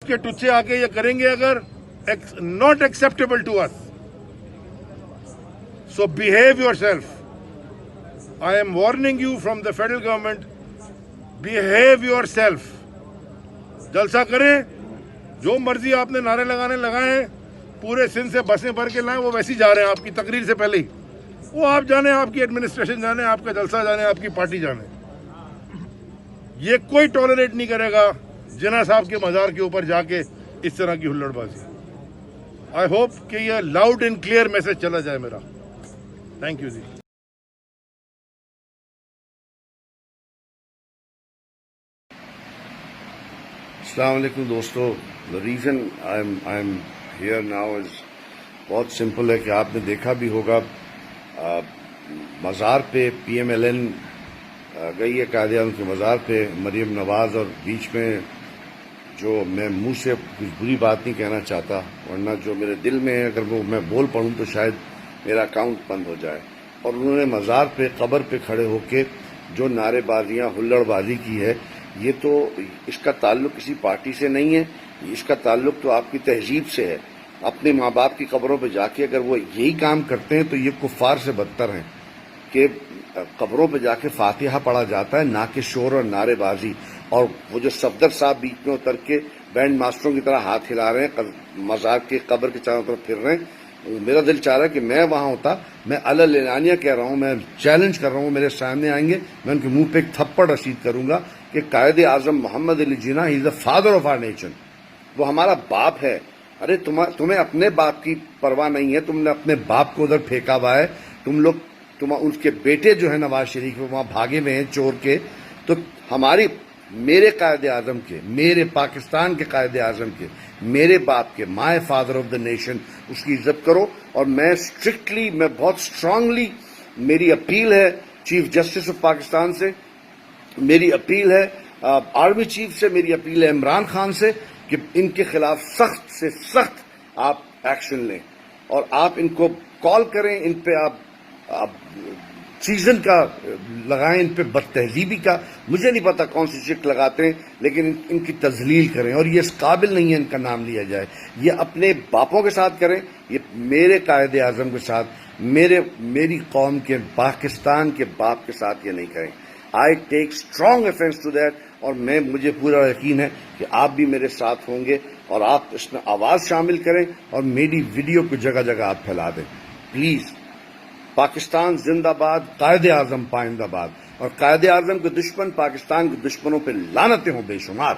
کے ٹچے آ کے یہ کریں گے اگر not acceptable to us. So behave yourself. I am warning you from the federal government. Behave yourself. جلسہ کریں, جو مرضی آپ نے نعرے لگائیں, پورے سندھ سے بسیں بھر کے لائیں, وہ ویسے ہی جا رہے ہیں آپ کی تقریر سے پہلے ہی. وہ آپ جانے, آپ کی ایڈمنسٹریشن جانے, آپ کا جلسہ جانے, آپ کی پارٹی جانے. یہ کوئی ٹالریٹ نہیں کرے گا جناح صاحب کے مزار کے اوپر جا کے اس طرح کی ہلڑ بازی. آئی ہوپ کہ یہ لاؤڈ اینڈ کلیئر میسج چلا جائے میرا. تھینک یو جی. السلام علیکم دوستو. the reason I'm here now is بہت سمپل ہے کہ آپ نے دیکھا بھی ہوگا مزار پہ PMLN گئی ہے, قائد اعظم کے مزار پہ مریم نواز, اور بیچ میں جو میں منہ سے کچھ بری بات نہیں کہنا چاہتا, ورنہ جو میرے دل میں ہے اگر میں بول پڑوں تو شاید میرا اکاؤنٹ بند ہو جائے. اور انہوں نے مزار پہ قبر پہ کھڑے ہو کے جو نعرے بازیاں ہلڑ بازی کی ہے, یہ تو اس کا تعلق کسی پارٹی سے نہیں ہے, اس کا تعلق تو آپ کی تہذیب سے ہے. اپنے ماں باپ کی قبروں پہ جا کے اگر وہ یہی کام کرتے ہیں تو یہ کفار سے بدتر ہیں کہ قبروں پہ جا کے فاتحہ پڑھا جاتا ہے, نہ کہ شور اور نعرے بازی. اور وہ جو صفدر صاحب بیچ میں اتر کے بینڈ ماسٹروں کی طرح ہاتھ ہلا رہے ہیں, مزار کے قبر کے چاروں طرف پھر رہے ہیں, میرا دل چاہ رہا ہے کہ میں وہاں ہوتا. میں اعلانیہ کہہ رہا ہوں, میں چیلنج کر رہا ہوں, میرے سامنے آئیں گے میں ان کے منہ پہ ایک تھپڑ رسید کروں گا کہ قائد اعظم محمد علی جناح ہی is the father of our nation, وہ ہمارا باپ ہے. ارے تمہیں اپنے باپ کی پرواہ نہیں ہے, تم نے اپنے باپ کو ادھر پھینکا ہوا ہے. تم اس کے بیٹے جو ہے نواز شریف وہاں بھاگے ہوئے ہیں چور کے. تو میرے قائد اعظم کے, میرے پاکستان کے قائد اعظم کے, میرے باپ کے, my father of the nation, اس کی عزت کرو. اور میں اسٹرکٹلی, میں بہت اسٹرانگلی, میری اپیل ہے چیف جسٹس آف پاکستان سے, میری اپیل ہے آرمی چیف سے, میری اپیل ہے عمران خان سے کہ ان کے خلاف سخت سے سخت آپ ایکشن لیں, اور آپ ان کو کال کریں, ان پہ آپ سیزن کا لگائیں, ان پہ بد تہذیبی کا, مجھے نہیں پتا کون سی شک لگاتے ہیں, لیکن ان کی تذلیل کریں. اور یہ اس قابل نہیں ہے ان کا نام لیا جائے. یہ اپنے باپوں کے ساتھ کریں, یہ میرے قائد اعظم کے ساتھ, میری قوم کے, پاکستان کے باپ کے ساتھ یہ نہیں کریں. آئی ٹیک اسٹرانگ افینس ٹو دیٹ. اور مجھے پورا یقین ہے کہ آپ بھی میرے ساتھ ہوں گے, اور آپ اس میں آواز شامل کریں اور میری ویڈیو کو جگہ جگہ آپ پھیلا دیں. پلیز, پاکستان زندہ باد, قائد اعظم پائندہ باد, اور قائد اعظم کے دشمن پاکستان کے دشمنوں پہ لعنتیں ہوں بے شمار.